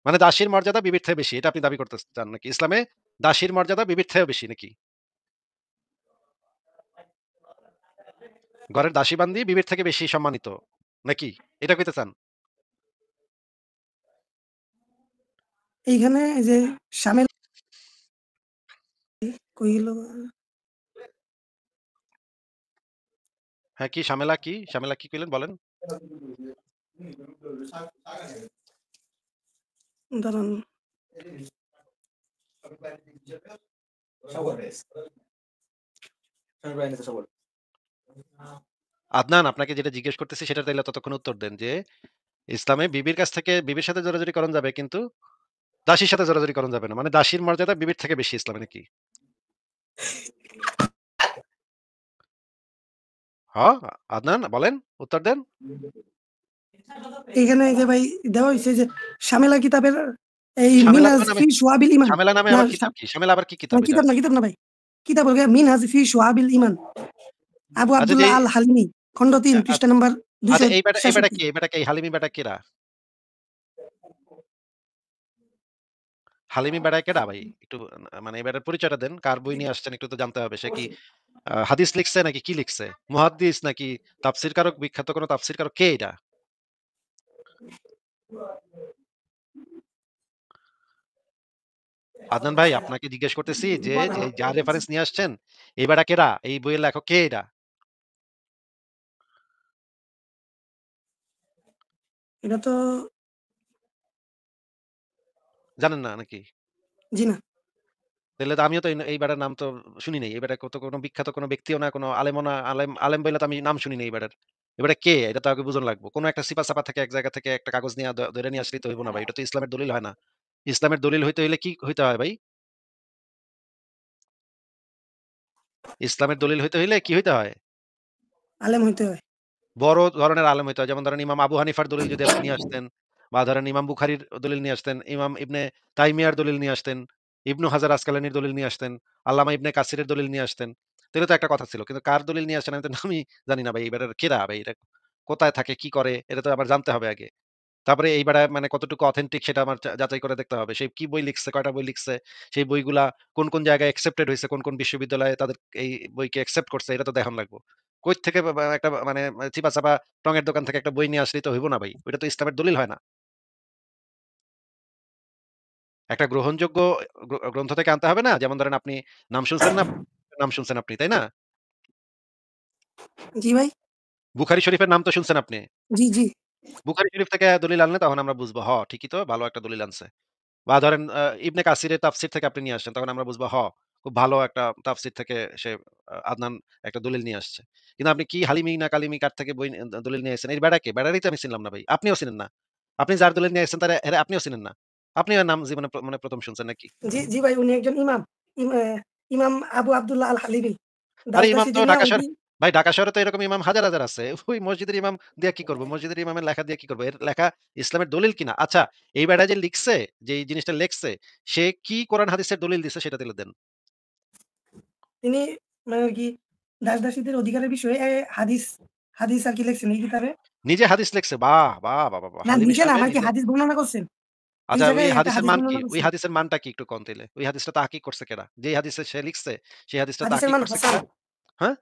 [SPEAKER 1] মানে দাসীর মর্যাদা বিবির থেকে বেশি। এটা আপনি দাবি করতে চান নাকি? ইসলামে দাসীর মর্যাদা বিবির থেকেও বেশি নাকি? ঘরের দাসী বান্দি বিবির থেকে বেশি সম্মানিত নাকি? এটা কইতে চান?
[SPEAKER 3] এইখানে এই যে শামিল কই গেল?
[SPEAKER 1] হ্যাঁ, কি কি? ঝামেলা কি কইলেন বলেন?
[SPEAKER 3] দাঁড়ান।
[SPEAKER 1] আদনান আপনাকে যেটা জিজ্ঞেস করতেছি সেটা তাইলে ততক্ষণ উত্তর দেন যে ইসলামে বিবির কাছ থেকে বিবির সাথে জোরাজুরি করণ যাবে কিন্তু দাসীর সাথে জোরাজুরি করণ যাবে না। মানে দাসীর মর্যাদা বিবির থেকে বেশি ইসলামে নাকি? হ্যাঁ, আদনান বলেন, উত্তর দেন।
[SPEAKER 3] এইখানে এই যে ভাই দেওয়া হইছে যে শামিলা কিতাবের এই
[SPEAKER 1] ঝামেলা
[SPEAKER 3] মিনহাজ
[SPEAKER 1] তো নামে
[SPEAKER 3] ফি শুআবিল ঈমান।
[SPEAKER 1] ঝামেলা নামে
[SPEAKER 3] না
[SPEAKER 1] আবার কিতাব কি? ঝামেলা আবার কি কিতাব
[SPEAKER 3] না
[SPEAKER 1] এটা?
[SPEAKER 3] কিতাব না ভাই। কিতাব হলো গিয়ে মিনহাজ ফি শুআবিল ঈমান। আবু
[SPEAKER 1] আচ্ছা যে
[SPEAKER 3] আব্দুল্লাহ আল হালিমি খন্ড ৩ পৃষ্ঠা নাম্বার
[SPEAKER 1] আচ্ছা এই বেটা
[SPEAKER 3] ২৬৭।
[SPEAKER 1] কি? এই বেটা কি? এই হালিমি বেটা কেডা? হালিমি বেটা কেডা ভাই? একটু মানে এই বেটার পরিচয়টা দেন। কার বই নিয়ে আসছেন একটু তো জানতে হবে। সে কি হাদিস লিখছে নাকি কি লিখছে? মুহাদ্দিস নাকি তাফসীর কারক, বিখ্যাত কোন তাফসীর কারক কে এটা? আদনান ভাই আপনাকে জিজ্ঞেস করতেছি যে, যার রেফারেন্স নিয়ে আসছেন, এই বেটা কেডা? এই বইয়ের লেখক কে এটা?
[SPEAKER 3] এটা তো
[SPEAKER 1] জানেন না নাকি?
[SPEAKER 3] জি না।
[SPEAKER 1] তাইলে তো আমিও তো এই বেটার নাম তো শুনি নাই। এই বেটা তো কোনো বিখ্যাত কোনো ব্যক্তিও না, কোনো আলেমও না। আলেম বইলা তো আমি নাম শুনি নাই এই বেটার। এই বেটা কে? এটা তো আগে বুঝন লাগবো। কোনো একটা সিপা-সাপা থেকে এক জায়গা থেকে একটা কাগজ নিয়া ধইরা নিয়ে আসলেই তো হইব না ভাই। এটা তো ইসলামের দলিল হয় না। ইসলামের দলিল হইতে হইলে কি হইতে হয় ভাই? ইসলামের দলিল হইতে হইলে কি হইতে হয়?
[SPEAKER 3] আলেম হইতে হয়।
[SPEAKER 1] বড় ধরনের আলেম হইতে হয়। যেমন ধরেন ইমাম আবু হানিফার দলিল যদি আপনি নিয়ে আসতেন, বা ধরেন ইমাম বুখারীর দলিল নিয়ে আসতেন, ইমাম ইবনে তাইমিয়ার দলিল নিয়ে আসতেন, ইবনু হাজার আসকালানির দলিল নিয়ে আসতেন, আল্লামা ইবনে কাসিরের দলিল নিয়ে আসতেন। তাইলে তো একটা কথা ছিল। কিন্তু কার দলিল নিয়ে আসছেন আমি তো নামই জানি না ভাই। এই বেটার কেডা ভাই? এটা কোথায় থাকে, কি করে? এটা তো আবার জানতে হবে আগে। তারপরে এই বেটা মানে কতটুকু অথেন্টিক সেটা আমার যাচাই করে দেখতে হবে। সে কি বই লিখছে, কয়টা বই লিখছে, সেই বইগুলা কোন জায়গায় অ্যাকসেপ্টেড হইছে, কোন বিশ্ববিদ্যালয়ে তাদের এই বইকে অ্যাকসেপ্ট করছে, এটা তো দেখন লাগবো। কই থেকে একটা মানে চিপা-চাপা টঙের দোকান থেকে একটা বই নিয়ে আসলেই তো হইব না ভাই। ওইটা তো ইসলামের দলিল হয় না। একটা গ্রহণযোগ্য গ্রন্থ থেকে আনতে হবে না? যেমন ধরেন আপনি নাম শুনছেন না? নাম শুনছেন আপনি, তাই না?
[SPEAKER 3] জি ভাই?
[SPEAKER 1] বুখারী শরীফের নাম তো শুনছেন আপনি।
[SPEAKER 3] জি, জি।
[SPEAKER 1] বুখারী শরীফ থেকে দলিল আনলে তখন আমরা বুঝবো, ঠিকই তো ভালো একটা দলিল আনছে। বা ধরেন ইবনে কাসিরের তাফসীর থেকে আপনি নিয়ে আসছেন। তখন আমরা বুঝবো খুব ভালো একটা তাফসীর থেকে সে আদনান একটা দলিল নিয়ে আসছে। কিন্তু আপনি কি হালিমি না কালিমি কার থেকে বই দলিল নিয়ে আসছেন? এই বেড়া কে? বেড়ারই তো আমি চিনলাম না ভাই। আপনিও চিনেন না। আপনি যার দলিল নিয়ে আসছেন তারে এরে আপনিও চিনেন না। আপনি ওর নাম জীবনে মানে ১ম শুনছেন নাকি?
[SPEAKER 3] জি, জি ভাই উনি একজন ইমাম। ইম অ্যা ইমাম আবু আব্দুল্লাহ আল হালিমি।
[SPEAKER 1] আরে ইমাম
[SPEAKER 3] দাস-দাসী
[SPEAKER 1] তো
[SPEAKER 3] যে নিয়া
[SPEAKER 1] ঢাকা
[SPEAKER 3] ওই
[SPEAKER 1] শহরে
[SPEAKER 3] যে
[SPEAKER 1] ভাই ঢাকা শহরে তো এরকম ইমাম হাজার আছে। ওই মসজিদের ইমাম দিয়া কি করব? মসজিদের ইমামের লেখা দিয়ে কি করব? এর লেখা ইসলামের দলিল কিনা? আচ্ছা, এই বেটা যে লিখছে, যে এই জিনিসটা লেখছে, সে কি কোরআন হাদিসের দলিল দিছে সেটা দিলে দেন।
[SPEAKER 3] তিনি মানে আরকি দাস-দাসীদের অধিকারের বিষয়ে হাদিস হাদিস আরকি লিখছেন এই কিতাবে।
[SPEAKER 1] নিজে হাদিস লিখছে। বাহ! বাহ! বাহ! বাহ! বাহ!
[SPEAKER 3] না
[SPEAKER 1] হালিমি
[SPEAKER 3] নিজে না
[SPEAKER 1] সাহেব
[SPEAKER 3] মানে কি
[SPEAKER 1] নিজে।
[SPEAKER 3] হাদিস বর্ণনা করছেন। ওই
[SPEAKER 1] আচ্ছা ওই
[SPEAKER 3] জায়গায় একটা
[SPEAKER 1] হাদিসের
[SPEAKER 3] হাদিস
[SPEAKER 1] মান কি?
[SPEAKER 3] বর্ণনা
[SPEAKER 1] ওই
[SPEAKER 3] করছেন।
[SPEAKER 1] হাদিসের মানটা কি একটু কন তাইলে? ওই হাদিসটা তাহকিক করছে কেডা? যেই হাদিসে সে লিখছে, সেই হাদিসটা
[SPEAKER 3] হাদিসের
[SPEAKER 1] তাহকিক
[SPEAKER 3] মান
[SPEAKER 1] করছে
[SPEAKER 3] হাসান,
[SPEAKER 1] কেডা? হ্যাঁ?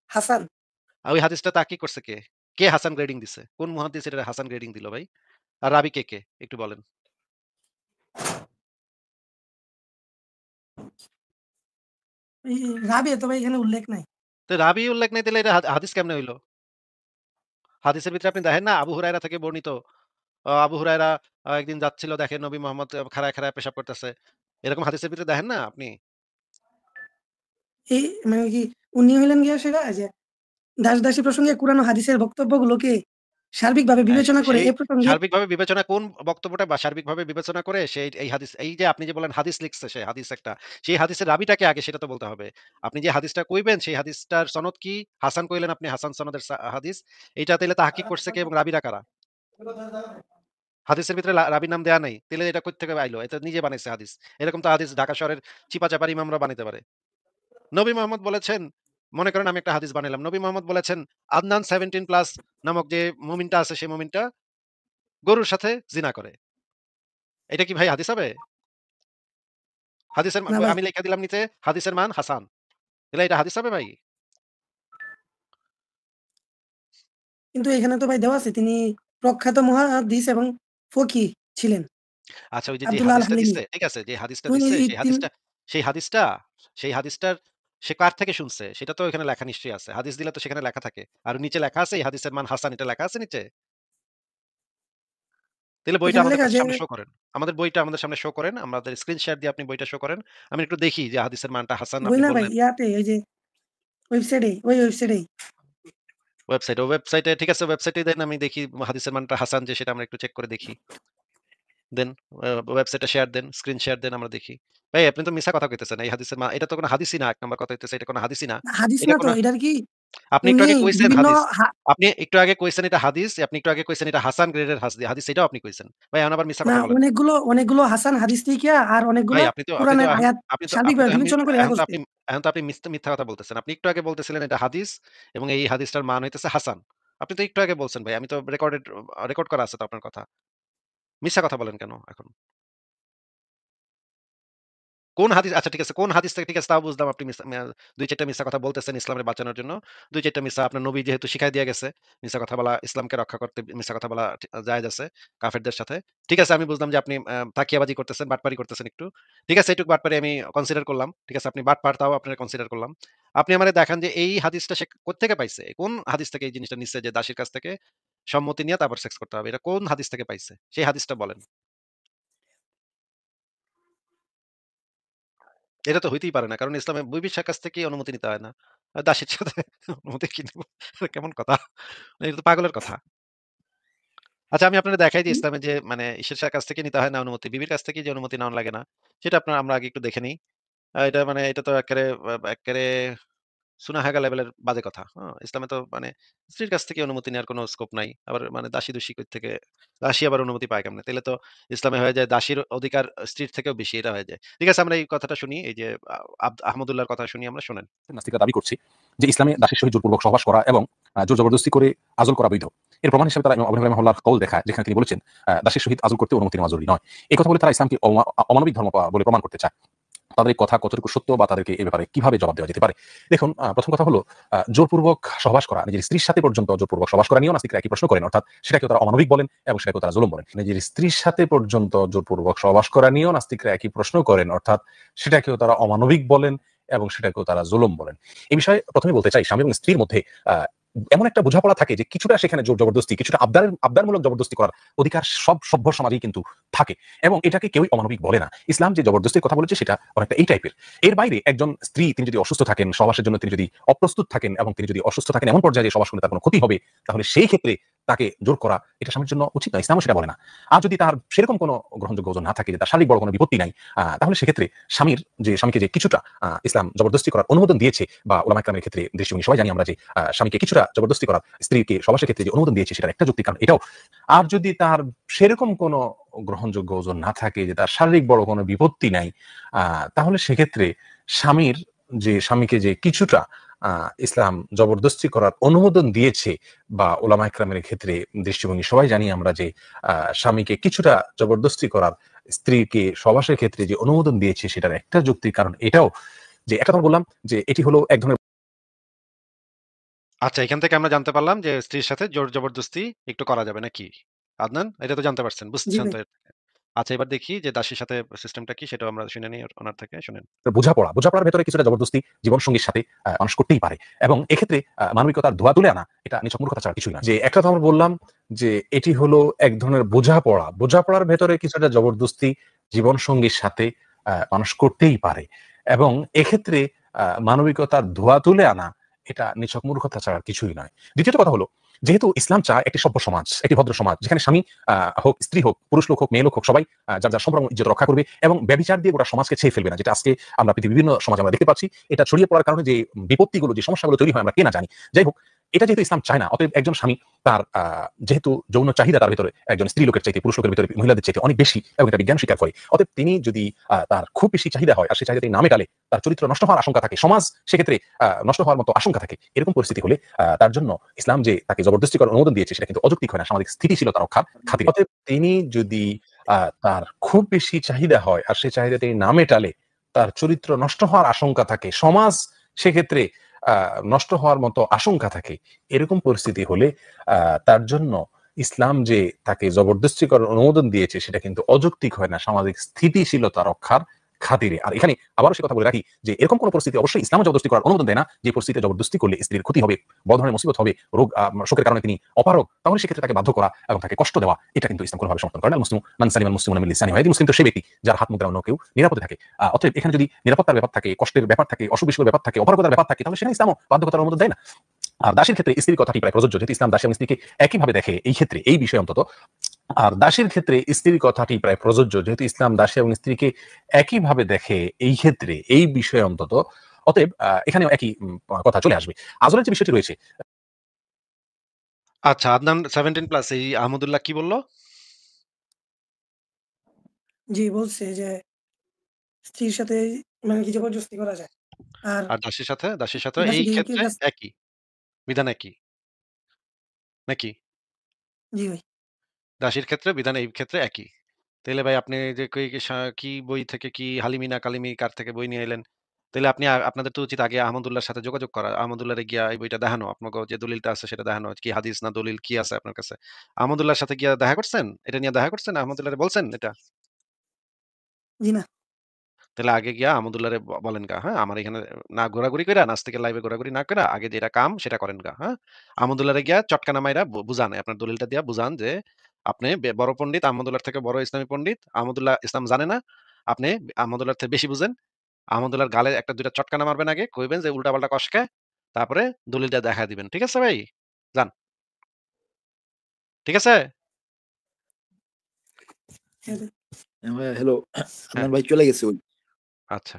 [SPEAKER 3] হাসান।
[SPEAKER 1] আর ওই হাদিসটা তাহকিক করছে কে? কে হাসান গ্রেডিং দিছে? কোন মুহাদ্দিস এটারে হাসান গ্রেডিং দিল ভাই? আর রাবি কে? একটু বলেন।
[SPEAKER 3] এই রাবি তো ভাই এখানে উল্লেখ নাই।
[SPEAKER 1] তো রাবি উল্লেখ নাই তাইলে এটা হাদিস কেমনে হইল? হাদিসের ভিতরে আপনি দেখেন না আবু হুরায়রা থেকে বর্ণিত। আবু হুরায়রা একদিন যাচ্ছিল, দেখেন নবী মুহাম্মদ খাড়ায় পেশাব করতেছে। এরকম হাদিসের ভিতরে দেখেন না আপনি?
[SPEAKER 3] এই মানে কি উনি হইলেন গিয়া সেটা যে দাস-দাসী প্রসঙ্গে কুরআন ও হাদিসের বক্তব্যগুলোকে সার্বিকভাবে
[SPEAKER 1] হ্যাঁ,
[SPEAKER 3] বিবেচনা করে
[SPEAKER 1] সেই
[SPEAKER 3] এ প্রসঙ্গে
[SPEAKER 1] সার্বিকভাবে বিবেচনা কোন বক্তব্যটা বা সার্বিকভাবে বিবেচনা করে সেই এই হাদিস, এই যে আপনি যে বলেন হাদিস লিখছে সে হাদিস একটা, সেই হাদিসের রাবিটাকে আগে সেটা তো বলতে হবে। আপনি যে হাদিসটা কইবেন সেই হাদিসটার সনদ কি? হাসান কইলেন আপনি, হাসান সনদের হাদিস। এইটা তাইলে তাহকিক করছে কে এবং রাবিরা কারা? হাদিসের ভিতরে রাবির নাম দেয়া নাই। তাইলে এটা কই থেকে আইলো? এটা নিজে বানাইছে হাদিস। এরকম তো হাদিস ঢাকা শহরের চিপা-চাপার ইমামরা বানাইতে পারে। নবী মোহাম্মদ বলেছেন, মনে করেন আমি একটা হাদিস বানাইলাম। নবী মোহাম্মদ বলেছেন, আদনান 17 প্লাস নামক যে মুমিনটা আছে সেই মুমিনটা গরুর সাথে জিনা করে। এটা কি ভাই হাদিস হবে? হাদিসের
[SPEAKER 3] না ভাই।
[SPEAKER 1] আমি লিখে দিলাম নিচে হাদিসের মান হাসান। তাহলে এটা হাদিস হবে ভাই?
[SPEAKER 3] কিন্তু এখানে তো ভাই দেওয়া আছে তিনি প্রখ্যাত মুহাদ্দিস এবং ফকিহ ছিলেন
[SPEAKER 1] আচ্ছা ওই যে
[SPEAKER 3] আব্দুল্লাহ আল
[SPEAKER 1] হাদিসটা
[SPEAKER 3] হালিমি।
[SPEAKER 1] দিছে, ঠিক আছে? যে হাদিসটা
[SPEAKER 3] উনি
[SPEAKER 1] দিছে
[SPEAKER 3] এই
[SPEAKER 1] সেই
[SPEAKER 3] তিন
[SPEAKER 1] হাদিসটা সেই হাদিসটা সেই হাদিসটার সে কার থেকে শুনছে? সেটা তো এখানে লেখা নিশ্চয়ই আছে। হাদিস দিলে তো সেখানে লেখা থাকে। আর নিচে লেখা আছে এই হাদিসের মান হাসান, এটা লেখা আছে নিচে? তাহলে বইটা
[SPEAKER 3] এখানে
[SPEAKER 1] আমাদের
[SPEAKER 3] লেখা
[SPEAKER 1] কাছে
[SPEAKER 3] যে
[SPEAKER 1] সামনে শো করেন। আমাদের বইটা আমাদের সামনে শো করেন। আমাদের স্ক্রিন শেয়ার দিয়ে আপনি বইটা শো করেন। আমি একটু দেখি যে হাদিসের মানটা হাসান
[SPEAKER 3] বই
[SPEAKER 1] আপনি
[SPEAKER 3] না ভাই
[SPEAKER 1] বললেন।
[SPEAKER 3] ইয়াতে ওই যে ওয়েবসাইটেই।
[SPEAKER 1] ওয়েবসাইটে ঠিক আছে, ওয়েবসাইটে দেন আমি দেখি হাদিসের মানটা হাসান যে সেটা আমরা একটু চেক করে দেখি। দেন ওয়েবসাইটটা শেয়ার দেন, স্ক্রিন শেয়ার দেন আমরা দেখি। ভাই আপনি তো মিছা কথা কইতেছেন। এই হাদিসের এটা তো কোন হাদিসই না। ১ নাম্বার কথা হইতেছে এটা কোন হাদিসই না।
[SPEAKER 3] হাদিস
[SPEAKER 1] এটা
[SPEAKER 3] না
[SPEAKER 1] কোন
[SPEAKER 3] তো এটার কি
[SPEAKER 1] আপনি একটু
[SPEAKER 3] উনি
[SPEAKER 1] আগে কইছেন
[SPEAKER 3] বিভিন্ন
[SPEAKER 1] হাদিস। আপনি একটু আগে কইছেন এটা হাদিস, আপনি একটু আগে কইছেন এটা হাসান গ্রেডের হাদিস এটাও আপনি কইছেন। ভাই এখন আবার মিথ্যা
[SPEAKER 3] না
[SPEAKER 1] কথা বলেন কেন?
[SPEAKER 3] অনেকগুলো হাসান হাদিস থেকে আর
[SPEAKER 1] ভাই
[SPEAKER 3] অনেকগুলা
[SPEAKER 1] আপনি তো
[SPEAKER 3] কোরআনের আয়াত সার্বিকভাবে বিবেচনা করে লেখা
[SPEAKER 1] এখন তো
[SPEAKER 3] করছে।
[SPEAKER 1] এখন তো আপনি মিথ্যা কথা বলতেছেন। আপনি একটু আগে বলতেছিলেন এটা হাদিস এবং এই হাদিসটার মান হইতেছে হাসান। আপনি তো একটু আগে বলছেন ভাই। আমি তো রেকর্ড করা আছে তো আপনার কথা। মিথ্যা কথা বলেন কেন এখন? কোন হাদিস আচ্ছা ঠিক আছে, কোন হাদিস থেকে ঠিক আছে তাও বুঝলাম আপনি ২-৪ টা মিথ্যা কথা বলতেছেন ইসলামের বাঁচানোর জন্য। ২-৪ টা মিথ্যা আপনার নবী যেহেতু শিখাই দিয়ে গেছে, মিথ্যা কথা বলা ইসলামকে রক্ষা করতে মিথ্যা কথা বলা জায়েজ আছে কাফেরদের সাথে। ঠিক আছে আমি বুঝলাম যে আপনি তাকিয়াবাজি করতেছেন, বাটপারি করতেছেন একটু। ঠিক আছে এটুক বাটপারি আমি কনসিডার করলাম। ঠিক আছে আপনি বাটপার তাও আপনারে কনসিডার করলাম। আপনি আমারে দেখান যে এই হাদিসটা সে কোত্থেকে পাইছে? কোন হাদিস থেকে এই জিনিসটা নিচ্ছে যে দাসীর কাছ থেকে সম্মতি নিয়ে তারপর সেক্স করতে হবে। এটা কোন হাদিস থেকে পাইছে? সেই হাদিসটা বলেন। এটা তো হইতেই পারে না। কারণ ইসলামে বৈবিশার কাছ থেকেই অনুমতি নিতে হয় না। দাসীর সাথে অনুমতি কি নিব? এটা কেমন কথা? এটা তো পাগলের কথা। আচ্ছা আমি আপনারে দেখাই দিই
[SPEAKER 3] হুম,
[SPEAKER 1] ইসলামে যে মানে ঈশ্বরের কাছ থেকে নিতে হয় না অনুমতি। বিবির কাছ থেকে যে অনুমতি নেওয়া লাগে না। সেটা আমরা আগে একটু দেখে নিই। এটা মানে এটা তো এক্কারে সুনাহাগা লেভেলের বাজে কথা। ইসলামে তো মানে স্ত্রীর কাছ থেকে অনুমতি নেওয়ার কোনো স্কোপ নাই। আবার মানে দাসী-দস্যি কই থেকে দাসী আবার অনুমতি পায় কেমনে? তাইলে তো ইসলামে হয়ে যায় দাসীর অধিকার স্ত্রীর থেকেও বেশি এটা হয়ে যায়। ঠিক আছে আমরা এই কথাটা শুনি। এই যে আহমদুল্লাহর কথা শুনি আমরা শোনেন।
[SPEAKER 5] নাস্তিকরা দাবি করছে যে ইসলামে দাসের সহিত জোরপূর্বক সহবাস করা এবং জোর জবরদস্তি করে আজল করা বৈধ। এর প্রমাণ হিসেবে তারা ইমাম আবু হানিফা রাহিমাহুল্লাহর কওল দেখায়, যেখানে তিনি বলেছেন দাসের সহিত আজল করতে অনুমতি নেওয়া জরুরি নয়। এই কথা বলে তারা ইসলামকে অমানবিক ধর্ম বলে প্রমাণ করতে চায়। তাদের এই কথা কতটুকু সত্য বা তাদেরকে এ ব্যাপারে কিভাবে জবাব দেওয়া যেতে পারে? দেখুন, প্রথম কথা হলো জোরপূর্বক সহবাস করা, নিজের স্ত্রীর সাথে পর্যন্ত জোরপূর্বক সহবাস করা নিয়েও নাস্তিকরা একই প্রশ্ন করেন, অর্থাৎ সেটাকেও তারা অমানবিক বলেন এবং সেটাকেও তারা জুলুম বলেন। নিজের স্ত্রীর সাথে পর্যন্ত জোরপূর্বক সহবাস করা নিয়েও নাস্তিকরা একই প্রশ্ন করেন, অর্থাৎ সেটাকেও তারা অমানবিক বলেন এবং সেটাকেও তারা জুলুম বলেন। এই বিষয়ে প্রথমে বলতে চাই, স্বামী এবং স্ত্রীর মধ্যে এমন একটা বোঝাপড়া থাকে যে কিছুটা সেখানে জোর জবরদস্তি, কিছুটা আবদারমূলক জবরদস্তি করার অধিকার সব সভ্য সমাজেই কিন্তু থাকে এবং এটাকে কেউই অমানবিক বলে না। ইসলাম যে জবরদস্তির কথা বলেছে সেটা অনেকটা এই টাইপের। এর বাইরে একজন স্ত্রী তিনি যদি অসুস্থ থাকেন, সহবাসের জন্য তিনি যদি অপ্রস্তুত থাকেন এবং তিনি যদি অসুস্থ থাকেন এমন পর্যায়ে যে সহবাস করলে তার কোনো ক্ষতি হবে, তাহলে সেই ক্ষেত্রে তাকে জোর করা এটা স্বামীর জন্য উচিত নয়। ইসলামও সেটা বলে না। আর যদি তার সেরকম কোনো গ্রহণযোগ্য ওজন না থাকে, যে তার শারীরিক বড় কোনো বিপত্তি নাই, তাহলে সেক্ষেত্রে স্বামীকে যে কিছুটা ইসলাম জবরদস্তি করার অনুমোদন দিয়েছে, বা ওলামা কেরামের ক্ষেত্রে দৃষ্টিভঙ্গি সবাই জানি আমরা যে স্বামীকে কিছুটা জবরদস্তি করার, স্ত্রীকে সহবাসের ক্ষেত্রে যে অনুমোদন দিয়েছে সেটার একটা যুক্তি কারণ এটাও। আর যদি তার সেরকম কোনো গ্রহণযোগ্য ওজন না থাকে, যে তার শারীরিক বড় কোনো বিপত্তি নাই, তাহলে সেক্ষেত্রে স্বামীকে যে কিছুটা ইসলাম জবরদস্তি করার অনুমোদন দিয়েছে, বা ওলামা ইকরামের ক্ষেত্রে দৃষ্টিভঙ্গি সবাই জানি আমরা যে স্বামীকে কিছুটা জবরদস্তি করার, স্ত্রীকে সহবাসের ক্ষেত্রে যে অনুমোদন দিয়েছে সেটার একটা যুক্তি কারণ এটাও, যে একটা কথা বললাম যে এটি হলো এক ধরনের।
[SPEAKER 1] আচ্ছা এখান থেকে আমরা জানতে পারলাম যে স্ত্রীর সাথে জোর জবরদস্তি একটু করা যাবে নাকি? আদনান এটা তো জানতে পারছেন,
[SPEAKER 3] জি
[SPEAKER 1] বুঝছেন
[SPEAKER 3] ভাই।
[SPEAKER 1] তো এর থেকে? আচ্ছা এবার দেখি যে দাসীর সাথে সিস্টেমটা কি সেটাও আমরা শুনে নিই ওনার থেকে শুনেন।
[SPEAKER 5] বোঝাপড়ার ভেতরে কিছুটা জবরদস্তি জীবনসঙ্গীর সাথে মানুষ করতেই পারে এবং এক্ষেত্রে মানবিকতার ধোয়া তুলে আনা এটা নিছক মূর্খতা ছাড়া কিছুই না। যে একটা তো আমরা বললাম যে এটি হলো এক ধরনের বোঝাপড়ার ভেতরে কিছুটা জবরদস্তি জীবনসঙ্গীর সাথে মানুষ করতেই পারে এবং এক্ষেত্রে মানবিকতার ধোয়া তুলে আনা এটা নিছক মূর্খতা ছাড়া কিছুই নয়। দ্বিতীয়ত কথা হলো, যেহেতু ইসলাম চায় একটি সভ্য সমাজ, একটি ভদ্র সমাজ, যেখানে স্বামী হোক, স্ত্রী হোক, পুরুষ লোক হোক, মেয়ে লোক হোক, সবাই যার যার সম্পর্ক ইজ্জত রক্ষা করবে এবং ব্যভিচার দিয়ে গোটা সমাজকে ছেয়ে ফেলবে না, যেটা আজকে আমরা পৃথিবীর বিভিন্ন সমাজে আমরা দেখতে পাচ্ছি। এটা ছড়িয়ে পড়ার কারণে যে বিপত্তিগুলো, যে সমস্যাগুলো তৈরি হয় আমরা কে না জানি। যাই হোক, এটা যেহেতু ইসলাম চায় না, অতএব একজন স্বামী তার যেহেতু যৌন চাহিদা তার ভিতরে একজন স্ত্রী লোকের চাইতে, পুরুষ লোকের ভিতরে, মহিলাদের চাইতে অনেক বেশি এবং এটা বিজ্ঞান স্বীকার করে, অতএব তিনি যদি তার খুব বেশি চাহিদা হয় আর সেই চাহিদা তিনি না মেটালে তার চরিত্র নষ্ট হওয়ার আশঙ্কা থাকে, সমাজ সেক্ষেত্রে নষ্ট হওয়ার মতো আশঙ্কা থাকে। এরকম পরিস্থিতি হলে তার জন্য ইসলাম যে তাকে জবরদস্তি করার অনুমোদন দিয়েছে সেটা কিন্তু অযৌক্তিক হয় না, সামাজিক স্থিতিশীলতা রক্ষার খাতিরে। অতএব তিনি যদি তার খুব বেশি চাহিদা হয় আর সেই চাহিদা তিনি না মেটালে তার চরিত্র নষ্ট হওয়ার আশঙ্কা থাকে, সমাজ সেক্ষেত্রে নষ্ট হওয়ার মতো আশঙ্কা থাকে, এরকম পরিস্থিতি হলে তার জন্য ইসলাম যে তাকে জবরদস্তি করার অনুমোদন দিয়েছে সেটা কিন্তু অযৌক্তিক হয় না, সামাজিক স্থিতিশীলতা রক্ষার খাতিরে। আর এখানে আবারও সে কথা বলে রাখি যে এরকম কোন পরিস্থিতি অবশ্যই ইসলাম জবরদস্তি করার অনুমোদন দেয় না, যে পরিস্থিতিতে জবরদস্তি করলে স্ত্রীর ক্ষতি হবে, বড় ধরনের মুসিবত হবে, রোগ শোকের কারণে তিনি অপারগ, তাহলে সেক্ষেত্রে তাকে বাধ্য করা এবং তাকে কষ্ট দেওয়া এটা কিন্তু ইসলাম কোনোভাবে সমর্থন করে না। মুসলিম মান সালিমাল মুসলিমুনা মিন লিসানিহি ওয়া ইয়াদিহি, মুসলিম তো সেই ব্যক্তি যার হাত মুদ্রা অন্য কেউ নিরাপদে থাকে। অতএব এখানে যদি নিরাপত্তার ব্যাপার থাকে, কষ্টের ব্যাপার থাকে, অসুখ বিসুখের ব্যাপার থাকে, অপারগতার ব্যাপার থাকে, তাহলে সেখানে ইসলামও বাধ্যকতার অনুমোদন দেয় না। আর দাসের ক্ষেত্রে স্ত্রীর কথাটি প্রায় প্রযোজ্য, যেহেতু ইসলাম দাসী এবং স্ত্রীকে একইভাবে দেখে এই ক্ষেত্রে, এই বিষয়ে অন্তত। আর দাসীর ক্ষেত্রে স্ত্রীর কথাটি প্রায় প্রযোজ্য, যেহেতু ইসলাম দাসী এবং স্ত্রীকে একইভাবে দেখে এই ক্ষেত্রে, এই বিষয়ে অন্তত। অতএব এখানেও একই কথা চলে আসবে। আজলের যে বিষয়টি রয়েছে,
[SPEAKER 1] আচ্ছা আদনান 17 প্লাস এই আহমদুল্লাহ কি বলল?
[SPEAKER 3] জি বলছে যে স্ত্রীর সাথে মানে কি জবরদস্তি করা যায়। আর
[SPEAKER 1] আর দাসীর সাথে এই
[SPEAKER 3] দাসীদিগকে
[SPEAKER 1] ক্ষেত্রে
[SPEAKER 3] কাছ
[SPEAKER 1] একই, বিধান একই নাকি?
[SPEAKER 3] জি ভাই।
[SPEAKER 1] দাসীর ক্ষেত্রে বিধান এই ক্ষেত্রে একই। তাইলে ভাই আপনি যে কি বই থেকে কি হালিমি না কালিমি কার থেকে বই নিয়ে আইলেন? তাইলে আপনাদের তো উচিত আগে আহমদুল্লাহর সাথে যোগাযোগ করা। আহমদুল্লাহরে গিয়া এই বইটা দেখানো। আপনাকে যে দলিলটা আছে সেটা দেখানো। কি হাদিস না দলিল কি আছে আপনার কাছে? আহমদুল্লাহর সাথে গিয়া দেখা করছেন? এটা নিয়ে দেখা করছেন? আহমদুল্লাহরে বলছেন এটা?
[SPEAKER 3] জি না।
[SPEAKER 1] তাহলে আগে গিয়া আহমদুল্লাহরে বলেন গা, হ্যাঁ? আমার এখানে না ঘোরাঘুরি কইরা নাস্তিকের লাইভে ঘোরাঘুরি না কইরা আগে যেটা কাম সেটা করেন গা, হ্যাঁ? আহমদুল্লাহরে গিয়া চটকানা মাইরা বুঝান। আপনার দলিলটা দিয়া বুঝান যে আপনি বড় পণ্ডিত, আহমদুল্লাহর থেকে বড় ইসলামী পণ্ডিত। আহমদুল্লাহ ইসলাম জানে না। আপনি আহমদুল্লাহর থেকে বেশি বুঝেন। আহমদুল্লাহর গালে ১টা ২টা চটকানা মারবেন আগে। কইবেন যে উল্টাপাল্টা কসকে। তারপরে দলিলটা দেখায় দিবেন। ঠিক আছে ভাই? যান। ঠিক আছে?
[SPEAKER 3] হ্যাঁ,
[SPEAKER 6] ভাইয়া হ্যালো,
[SPEAKER 1] হ্যাঁ,
[SPEAKER 6] আপনার ভাই চলে গেছে ওই।
[SPEAKER 1] আচ্ছা।